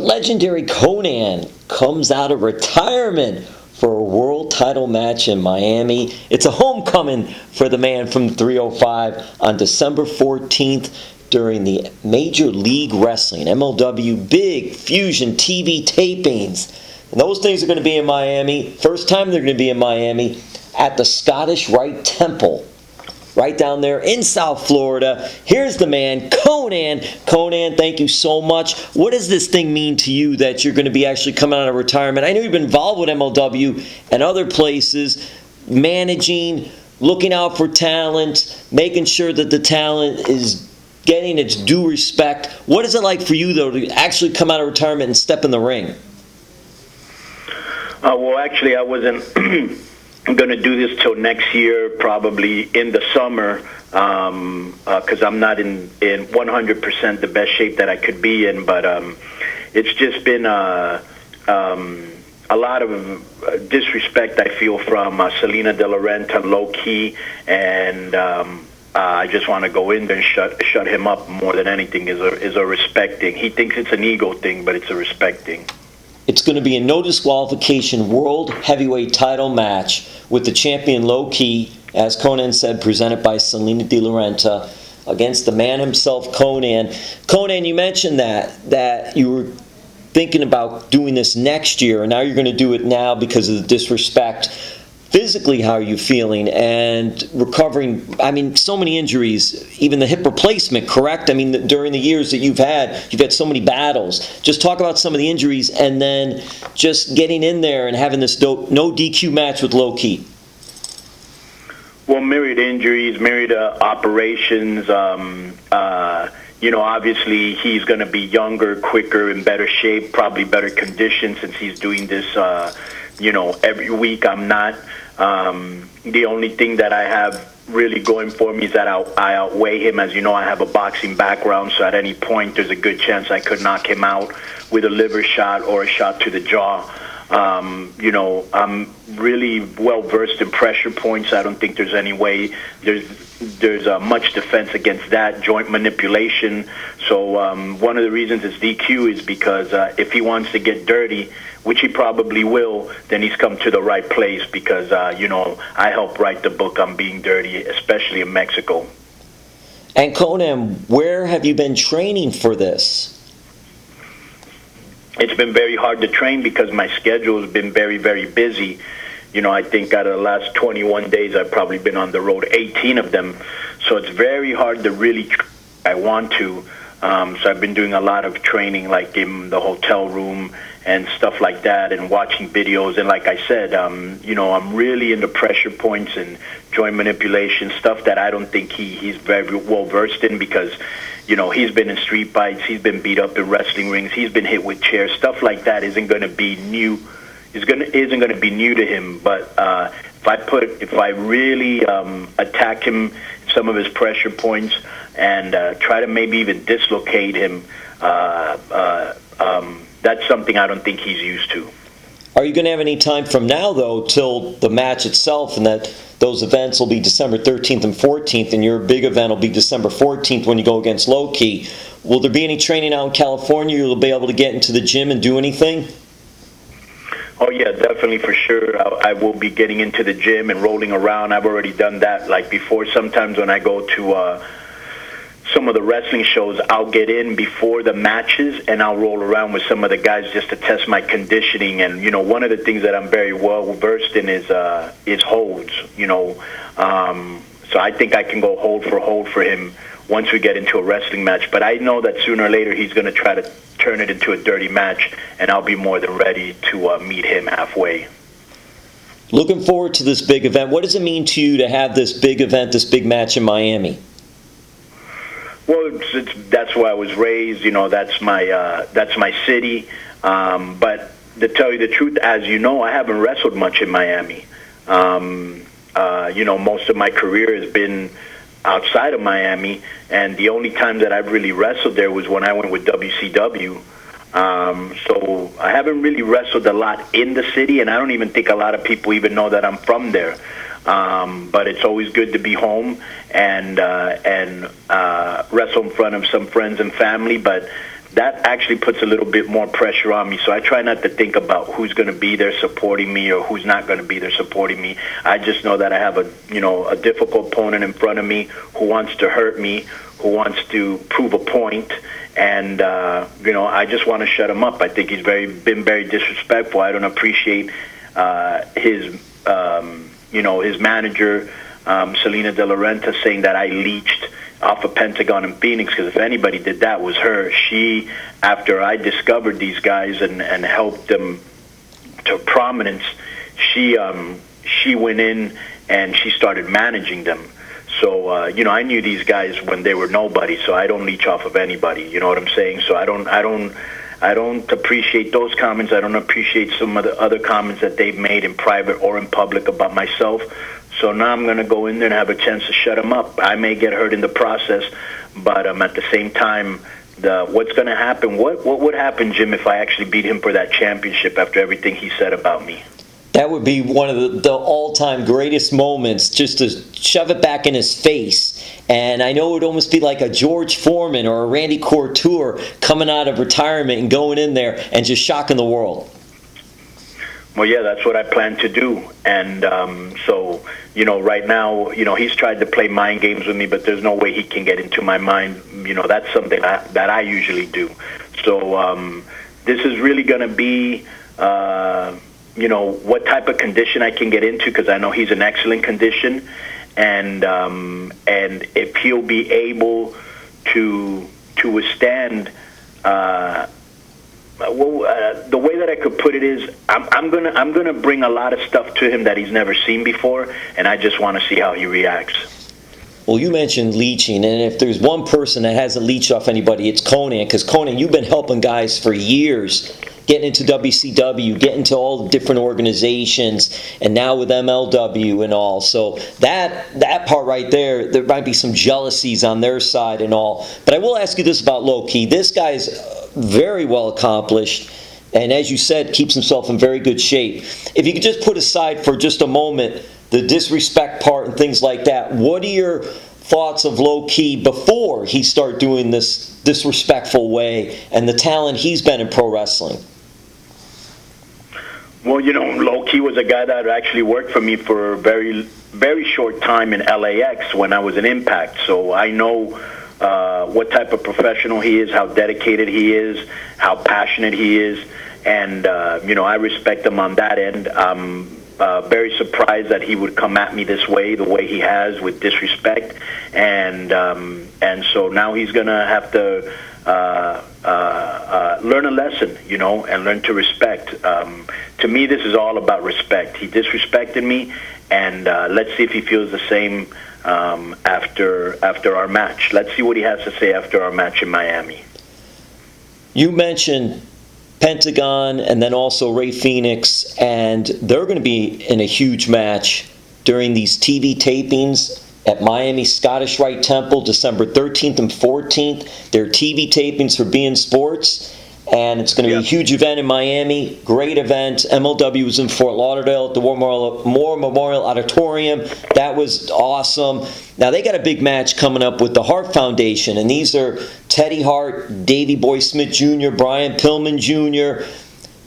legendary Conan comes out of retirement for a world title match in Miami. It's a homecoming for the man from 305 on December 14th during the Major League Wrestling, MLW Big Fusion TV tapings. And those things are going to be in Miami. First time they're going to be in Miami at the Scottish Rite Temple, right down there in South Florida. Here's the man, Conan. Conan, thank you so much. What does this thing mean to you that you're going to be actually coming out of retirement? I know you've been involved with MLW and other places, managing, looking out for talent, making sure that the talent is getting its due respect. What is it like for you, though, to actually come out of retirement and step in the ring? Well, actually, I wasn't I'm going to do this till next year, probably in the summer, because I'm not in 100% the best shape that I could be in. But it's just been a lot of disrespect I feel from Salina de la Renta, Loki, and I just want to go in there and shut him up more than anything. Is a respect thing. He thinks it's an ego thing, but it's a respect thing. It's going to be a no disqualification world heavyweight title match with the champion Loki, as Conan said, presented by Salina de la Renta, against the man himself, Conan. Conan, you mentioned that you were thinking about doing this next year, and now you're going to do it now because of the disrespect. Physically, how are you feeling and recovering? I mean, so many injuries, even the hip replacement, correct? I mean, during the years that you've had so many battles. Just talk about some of the injuries and then just getting in there and having this no DQ match with Loki. Well, myriad injuries, myriad operations. Obviously he's going to be younger, quicker, in better shape, probably better condition since he's doing this, every week. I'm not. The only thing that I have really going for me is that I outweigh him. As you know, I have a boxing background, so at any point there's a good chance I could knock him out with a liver shot or a shot to the jaw. I'm really well versed in pressure points. I don't think there's any way there's much defense against that. Joint manipulation. So one of the reasons it's DQ is because if he wants to get dirty, which he probably will, then he's come to the right place because, I helped write the book on being dirty, especially in Mexico. And Conan, where have you been training for this? It's been very hard to train because my schedule has been very, very busy. I think out of the last 21 days, I've probably been on the road 18 of them. So it's very hard to really I want to. So I've been doing a lot of training, like in the hotel room and stuff like that, and watching videos. And like I said, I'm really into pressure points and joint manipulation, stuff that I don't think he's very well versed in because, he's been in street fights, he's been beat up in wrestling rings, he's been hit with chairs. Stuff like that isn't going to be new. Isn't going to be new to him. But if I really attack him, some of his pressure points, and try to maybe even dislocate him, that's something I don't think he's used to. Are you going to have any time from now, though, till the match itself, and that those events will be December 13th and 14th, and your big event will be December 14th when you go against Loki? Will there be any training out in California? You'll be able to get into the gym and do anything? Oh, yeah, definitely, for sure. I will be getting into the gym and rolling around. I've already done that, like before. Sometimes when I go to some of the wrestling shows, I'll get in before the matches and I'll roll around with some of the guys just to test my conditioning. And one of the things that I'm very well versed in is holds. So I think I can go hold for him once we get into a wrestling match. But I know that sooner or later he's going to try to turn it into a dirty match, and I'll be more than ready to meet him halfway. Looking forward to this big event. What does it mean to you to have this big event, this big match in Miami? Well, that's where I was raised. That's my city. But to tell you the truth, as you know, I haven't wrestled much in Miami. Most of my career has been outside of Miami, and the only time that I've really wrestled there was when I went with WCW. So I haven't really wrestled a lot in the city, and I don't even think a lot of people even know that I'm from there. But it's always good to be home and wrestle in front of some friends and family. But that actually puts a little bit more pressure on me. So I try not to think about who's going to be there supporting me or who's not going to be there supporting me. I just know that I have a difficult opponent in front of me who wants to hurt me, who wants to prove a point, and I just want to shut him up. I think he's been very disrespectful. I don't appreciate his manager, Salina de la Renta, saying that I leached off of Pentagon and Phoenix, because if anybody did that, was her. She, after I discovered these guys and helped them to prominence, she went in and she started managing them. So I knew these guys when they were nobody. So I don't leech off of anybody. You know what I'm saying? So I don't appreciate those comments. I don't appreciate some of the other comments that they've made in private or in public about myself. So now I'm going to go in there and have a chance to shut him up. I may get hurt in the process, but at the same time, what's going to happen? What would happen, Jim, if I actually beat him for that championship after everything he said about me? That would be one of the all-time greatest moments, just to shove it back in his face. And I know it would almost be like a George Foreman or a Randy Couture coming out of retirement and going in there and just shocking the world. Well, yeah, that's what I plan to do. And so, right now, he's tried to play mind games with me, but there's no way he can get into my mind. That's something that I usually do. So this is really going to be, what type of condition I can get into, because I know he's in excellent condition. And if he'll be able to withstand the way that I could put it is, I'm gonna bring a lot of stuff to him that he's never seen before, and I just want to see how he reacts. Well, you mentioned leeching, and if there's one person that hasn't leached off anybody, it's Konnan. Because Konnan, you've been helping guys for years, getting into WCW, getting into all the different organizations, and now with MLW and all. So that part right there might be some jealousies on their side and all. But I will ask you this about Loki. This guy's very well accomplished, and as you said, keeps himself in very good shape. If you could just put aside for just a moment the disrespect part and things like that, what are your thoughts of Loki before he started doing this disrespectful way and the talent he's been in pro wrestling? Well, Loki was a guy that actually worked for me for a very, very short time in LAX when I was in Impact. So I know what type of professional he is, how dedicated he is, how passionate he is. And, I respect him on that end. I'm very surprised that he would come at me this way, the way he has, with disrespect. And so now he's going to have to learn a lesson, and learn to respect. To me, this is all about respect. He disrespected me, and let's see if he feels the same after our match. Let's see what he has to say after our match in Miami. You mentioned Pentagon and then also Rey Fenix, and they're going to be in a huge match during these TV tapings at Miami Scottish Rite Temple, December 13th and 14th. They're TV tapings for beIN Sports, and it's going to be a huge event in Miami. Great event. MLW was in Fort Lauderdale at the War Memorial Auditorium. That was awesome. Now, they got a big match coming up with the Hart Foundation, and these are Teddy Hart, Davey Boy Smith Jr., Brian Pillman Jr.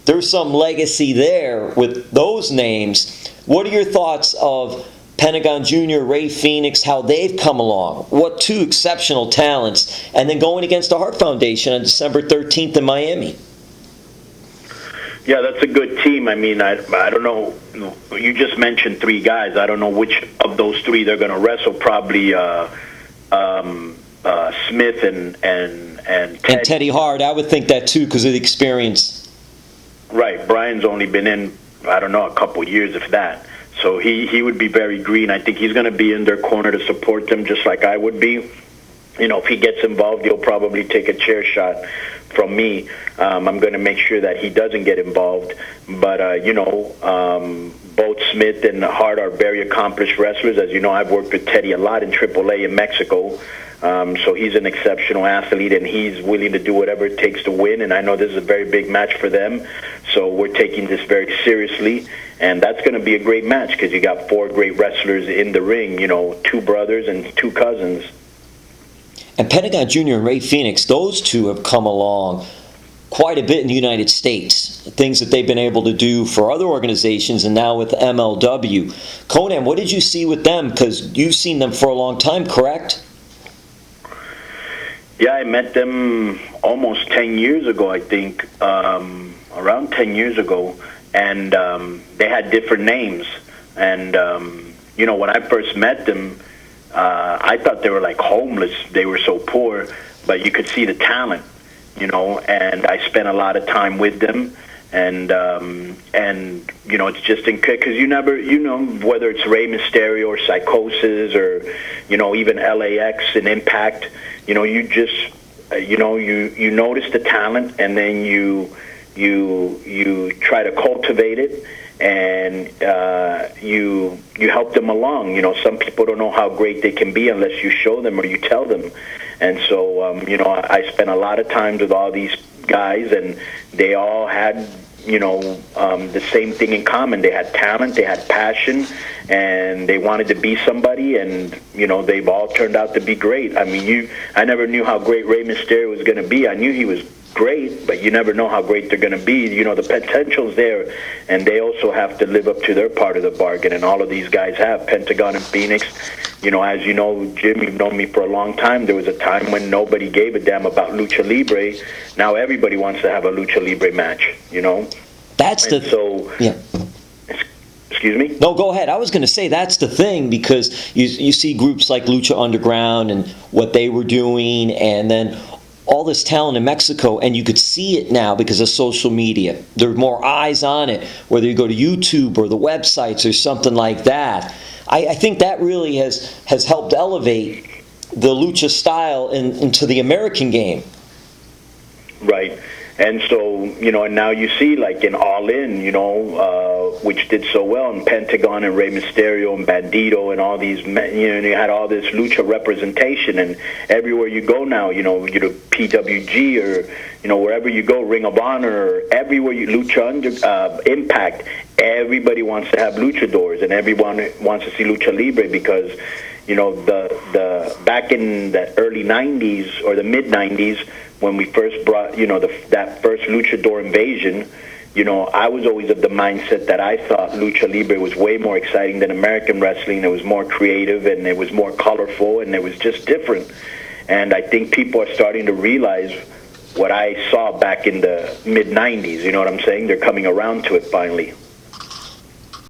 There's some legacy there with those names. What are your thoughts of Pentagon Jr., Rey Fenix, how they've come along? What two exceptional talents. And then going against the Hart Foundation on December 13th in Miami. Yeah, that's a good team. I mean, I don't know. You just mentioned three guys. I don't know which of those three they're going to wrestle. Probably Smith and Teddy Hart. I would think that too because of the experience. Right. Brian's only been in, I don't know, a couple years, if that. So he would be very green. I think he's going to be in their corner to support them just like I would be. If he gets involved, he'll probably take a chair shot from me. I'm going to make sure that he doesn't get involved. But, both Smith and Hart are very accomplished wrestlers. As you know, I've worked with Teddy a lot in AAA in Mexico. So he's an exceptional athlete, and he's willing to do whatever it takes to win. And I know this is a very big match for them. So we're taking this very seriously. And that's going to be a great match because you got four great wrestlers in the ring, two brothers and two cousins. And Pentagon Jr. and Rey Fenix, those two have come along quite a bit in the United States. Things that they've been able to do for other organizations, and now with MLW. Konnan, what did you see with them? Because you've seen them for a long time, correct? Yeah, I met them almost 10 years ago, I think, around 10 years ago, and they had different names. And, when I first met them, I thought they were like homeless. They were so poor, but you could see the talent, and I spent a lot of time with them. And it's just because you never, whether it's Rey Mysterio or Psychosis or, even LAX and Impact, you just, you notice the talent, and then you try to cultivate it, and you help them along. Some people don't know how great they can be unless you show them or you tell them. And so, I spent a lot of time with all these guys, and they all had the same thing in common. They had talent, they had passion, and they wanted to be somebody, and they've all turned out to be great. I mean, I never knew how great Rey Mysterio was going to be. I knew he was great, but you never know how great they're going to be. The potential's there, and they also have to live up to their part of the bargain, and all of these guys have. Pentagon and Phoenix, as you know, Jim, you've known me for a long time. There was a time when nobody gave a damn about Lucha Libre. Now everybody wants to have a Lucha Libre match, That's the... Yeah. Excuse me? No, go ahead. I was going to say that's the thing, because you see groups like Lucha Underground and what they were doing, and then all this talent in Mexico, and you could see it now because of social media. There are more eyes on it, whether you go to YouTube or the websites or something like that. I think that really has helped elevate the lucha style into the American game. Right. And so, and now you see, like in All In, which did so well, and Pentagon and Rey Mysterio and Bandito and all these, you had all this lucha representation, and everywhere you go now, PWG or, wherever you go, Ring of Honor, or everywhere Impact, everybody wants to have luchadors, and everyone wants to see Lucha Libre because, the back in the early 90s or the mid 90s, when we first brought, that first luchador invasion, I was always of the mindset that I thought Lucha Libre was way more exciting than American wrestling. It was more creative, and it was more colorful, and it was just different. And I think people are starting to realize what I saw back in the mid-90s. You know what I'm saying? They're coming around to it finally.